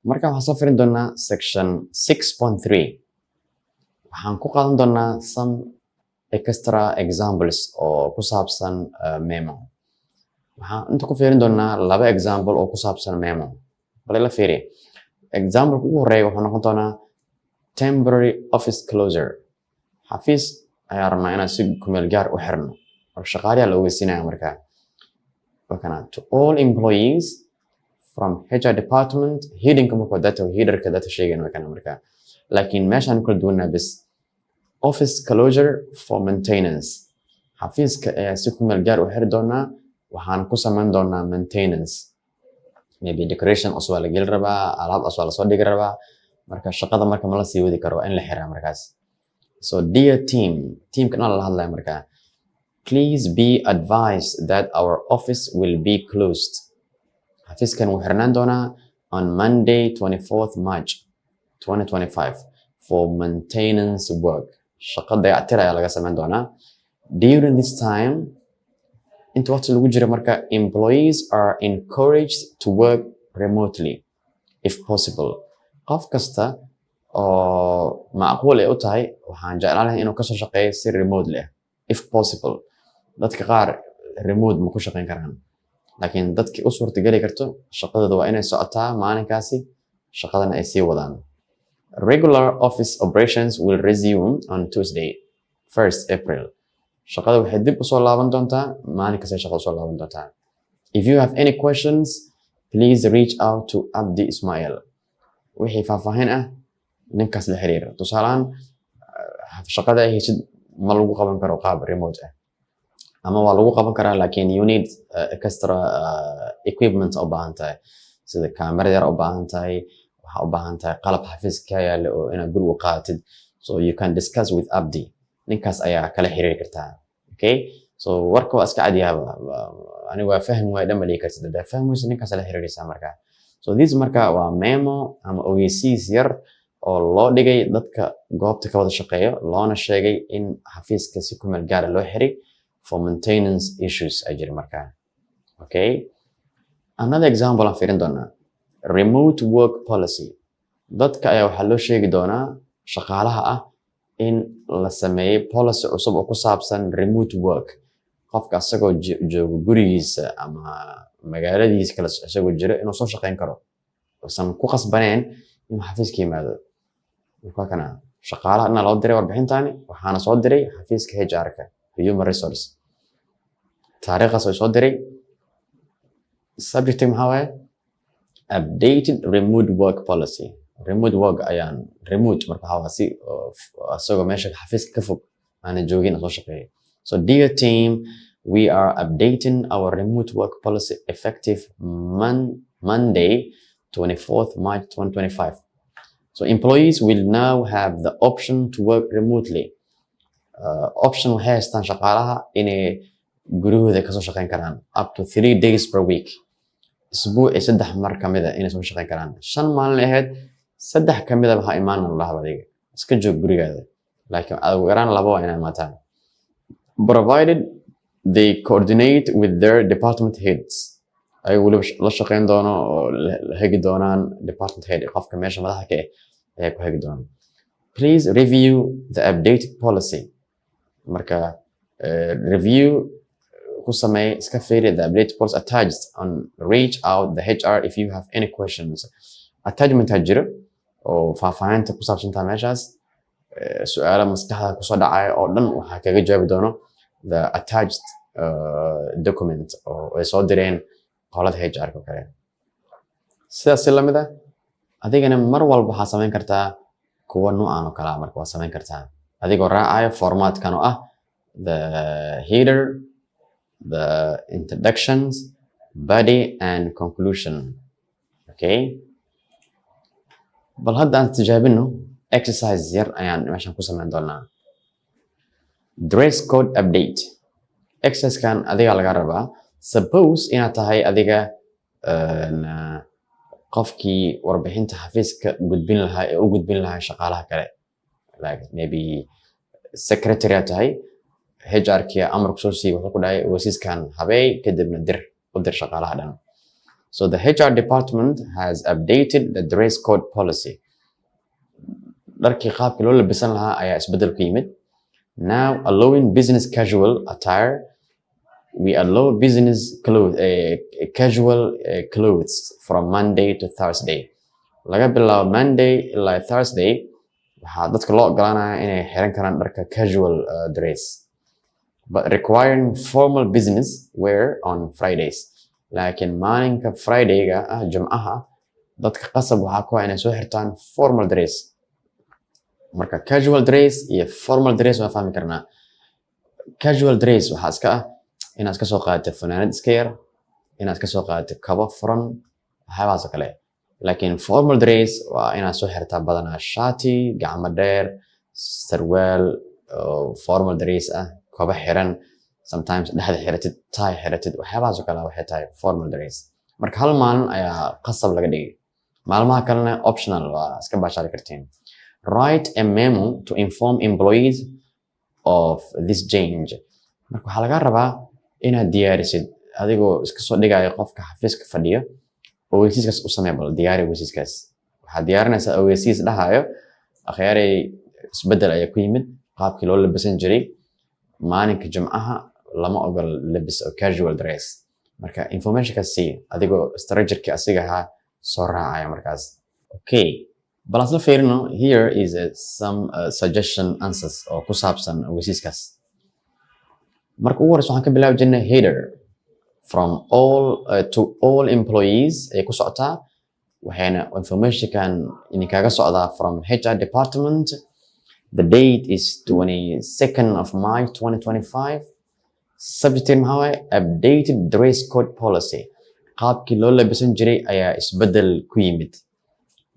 marka waxaan soo firin doonaa section 6.3 waxaan ku qaadan doonaa some extra examples oo ku saabsan memo. waxaan inta ku fiirin doonaa laba example oo ku saabsan memo. bal la fiiri example ugu horeeya wuxuu noqon doonaa temporary office closure. xafiis ayaa rabnaa inaan si kumeel gaar u xirno oo shaqaalaha la ogeysiinaya markaa to all employees from HR department heading kuma ko data headerka data sheegayna wakana markaa laakiin meeshaan kala duwanaa bis office closure for maintenance. xafiiska ayaa si kumeel gaar u xiri doonaa waxaan ku samayn doonaa maintenance, maybe decoration cusub la geli rabaa, alaab cusub la soo dhigi rabaa, marka shaqada marka ma la sii wadi karo in la xiraa markaas. So dear teamkan la hadlaya markaa, please be advised that our office will be closed. xafiiskan wuu xirnaan doonaa on Monday 24th March 2025 for maintenance work. shaqa dayactir ayaa laga samayn doonaa. During this time, inta waqti lagu jiro marka, employees are encouraged to work remotely if possible. qof kasta oo macquul ay u tahay waxaan jeclaan lahaa inuu kasoo shaqeeyo si remote leh if possible. dadka qaar remote ma ku shaqeyn karaan, laakiin dadkii u suurtageli karto shaqadooda waa inay socotaa maalinkaasi, shaqadana ay sii wadaan. Regular office operations will resume on Tuesday 1st April. shaqada waxay dib usoo laaban doontaa maalinkaasi shaqada usoo laaban doontaa. If you have any questions, please reach out to Abdi Ismail. wixii faahfaahin ah ninkaas la xiriir. tusaalaan shaqada ay heshid ma lagu qaban karo qaab remote ah, ama waa lagu qaban karaa laakiin you need extra equipment u baahan tahay, sida kaamera yar u baahan tahay, waxaa u baahan tahay qalab xafiiska yaala oo inaad guriga u qaadatid. So you can discuss with Abdi. ninkaas ayaa kala xiriiri kartaa. Okay, so warka waa iska cadyaaba, aniga waa fahmi waay dhan malii kartid, hadaa fahmayso ninkaas la xiriiraysaa markaa. So this marka waa memo ama ogeysiis yar oo loo dhigay dadka goobta ka wada shaqeeyo, loona sheegay in xafiiska si ku meel gaar loo xiri for maintenance issues ay jira markaa. Okay, another example aan fiirin doonaa remote work policy. dadka ayaa waxaa loo sheegi doonaa shaqaalaha ah in la sameeyay policy cusub oo ku saabsan remote work. qofka asagoo joogo gurigiisa ama magaaladiisa kala isagoo jiro inuu soo shaqeyn karo, uusan ku qasbaneen inuu xafiiska yimaado. marka kana shaqaalaha inaa loo diray warbixintaani, waxaana soo diray xafiiska HR-ka human resource. taariikhdaas way soo diray. subject maxaa waaye updated remote work policy. remote work ayaan remote marka waxaa si asagoo meesha xafiiska ka fog aana joogin soo shaqeeyo. So dear team, we are updating our remote work policy effective Monday 24th March 2025. So employees will now have the option to work remotely. Option waxay haystaan shaqaalaha inay gurigooda kasoo shaqeyn karaan up to 3 days per week. isbuuci 3 mar kamid ah inay soo shaqeyn karaan. 5 maalin ahayd 3 kamid ah waxaa imaan lahaa adiga iska joog gurigaada, laakiin aad ugu yaraan 2 waa inay imaataan, provided they coordinate with their department heads. ay waliba la shaqeyn doono oo la hagi doonaan department head, qofka meesha madaxa ka ah ayaa ku hagi doonaan. Please review the updated policy. marka review ku sameey iska fiiri the updated policy attached on reach out the HR if you have any questions. attachment ha jiro oo faahfaahinta ku saabsanta meeshaas, su'aalo maskaxda ku soo dhacay oo dhan waxaa kaga jawaabi doono the attached document oo ay soo direen qolada HR-ka kale. sidaas la mid ah adigana mar walba waxaa samayn kartaa kuwa noocan oo kale ah. marka waa samayn kartaa adigoo raacayo formatkan oo ah the header, the introductions, body and conclusion. Okay, bal hadda aan tijaabino exercise yar ayaan meeshan ku samayn doonaa. Dress code update. exercise-kan adiga laga rabaa. Suppose inaad tahay adiga qofkii warbixinta xafiiska gudbin lahaa ee u gudbin lahaa shaqaalaha kale, like maybe secretary tahay, HR-kii amar ku soo siiyay wuxuu ku dhahay wasiiskan habay kadibna dir u dir shaqaalaha dhan. So the HR department has updated the dress code policy. dharkii qaabkii loo labisan lahaa ayaa isbedel ku yimid. Now allowing business casual attire, we allow business clothes, casual clothes from Monday to Thursday. Laga bilaabo Monday ilaa Thursday waxaa dadka loo ogolaanayaa inay xiran karaan dharka casual dress, but requiring formal business wear on Fridays. Laakiin maalinka Friday-ga Jumcaha dadka qasab waxaa ku ah inay soo xirtaan formal dress. Marka casual dress iyo formal dress waa fahmi karnaa. Casual dress waxaa iska ah inaad iska soo qaadato fanaanad iska yar, inaad iska soo qaadato kabo furan, waxyaabahaas oo kale. Laakiin formal dress waa inaad soo xirtaa badanaa shaati, gacmo dheer, sarwaal formal dress ah, kabo xiran, sometimes dhexda xiratid, tie xiratid, waxyaabahaas oo kale waxay tahay formal dress. Marka hal maalin ayaa qasab laga dhigay. Maalmaha kalena optional waa iska baashaali kartiin. Write a memo to inform employees of this change. Marka waxaa laga rabaa inaad diyaarisid adigoo iska soo dhigayo qofka xafiiska fadhiyo ogeysiiskaas u samee bal diyaari ogeysiiskaas. Waxaad diyaarinaysaa ogeysiis dhahayo akhyaaray isbedel ayaa ku yimid qaabkii loo labisan jiray maalinka Jumcaha lama ogol labis oo casual dress. Marka informationkaas sii adigoo strategy asiga ahaa soo raacaya markaas. Okay. Bal asla fiirino, here is some suggestion answers oo ku saabsan ogeysiiskaas. Marka ugu horeysa waxaan ka bilaabi jirnay header from all to all employees ay ku socotaa waxayna informationkan idinkaaga socdaa from HR department. The date is 22nd of March 2025. Subject maxaa waaye updated dress code policy. Qaabkii loo labisan jiray ayaa isbedel ku yimid.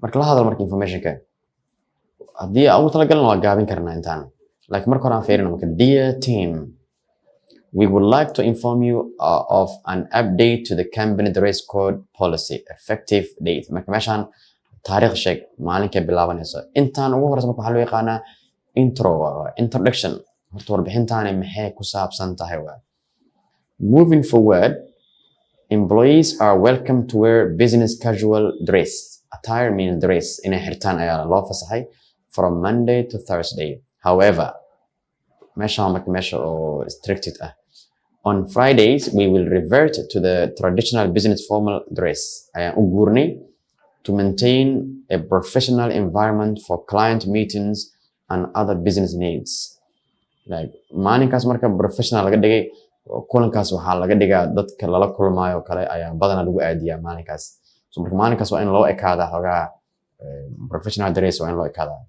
Marka la hadal marka informationka haddii aan ugu talagalno waa gaabin karnaa intaan. Laakiin marka hore aan fiirino marka dear team, we would like to inform you of an update to the company dress code policy effective date. Marka meeshaan taariikh sheeg maalinkay bilaabanayso. Intaan ugu horeysa marka waxaa loo yaqaanaa intro, introduction. Horta warbixintaani maxay ku saabsan tahay waa. Moving forward, employees are welcome to wear business casual dress. Attire means dress inay xirtaan ayaa loo fasaxay from Monday to Thursday. However, meeshaan marka meesha oo restricted ah. On Fridays, we will revert to the traditional business formal dress. Ayaan u guurnay to maintain a professional environment for client meetings and other business needs. Like maalinkaas marka professional laga dhigay, kulankaas waxaa laga dhigaa dadka lala kulmaayo kale ayaa badanaa lagu aadiyaa maalinkaas. So marka maalinkaas waa in loo ekaadaa xogaa professional dress waa in loo ekaadaa.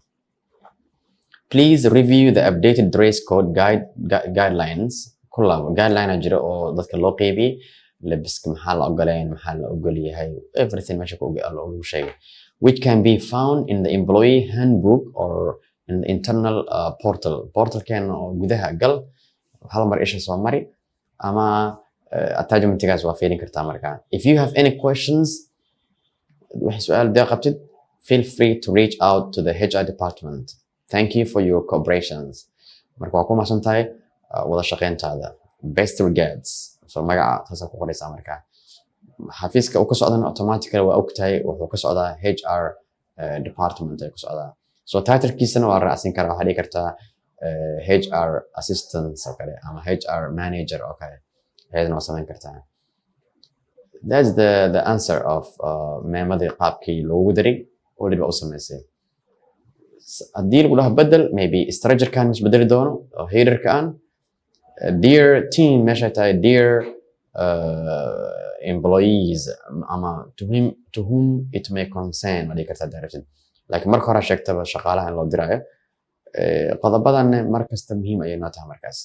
Please review the updated dress code guidelines. Kullaba guideline jira oo dadka loo qeybiyay labiska maxaa la ogoleen, maxaa la ogol yahay, everything meesha lagu sheegay, which can be found in the employee handbook or in the internal portal. Portalkeena oo gudaha gal hal mar isha soo mari ama attachmentigaas waa fiirin kartaa markaa. If you have any questions wixii su'aal dee qabtid, feel free to reach out to the HR department. Thank you for your cooperations. Marka waa ku mahadsan tahay wada shaqeyntaada. Best regards. So magaca taas ku qoraysaa markaa. Xafiiska uu ka socdana automatically waa ogtahay wuxuu ka socdaa HR department ay ku socdaa. So title-kiisana waa raacsin karaa, waxaa dhigi kartaa HR assistant oo kale ama HR manager oo kale. Ayadana waa samayn kartaa. That's the answer of meemadii qaabkii loogu daray oo dib u samaysay. Haddii lagu dhaho bedel, maybe structure-kan isbedeli doono oo header-kaan. Dear team, meesha tahay dear employees ama to whom it may concern waa dhigi kartaa directed. Laakiin marka hore sheegtaba shaqaalaha in loo dirayo qodobadan mar kasta muhiim ayay noo tahay markaas.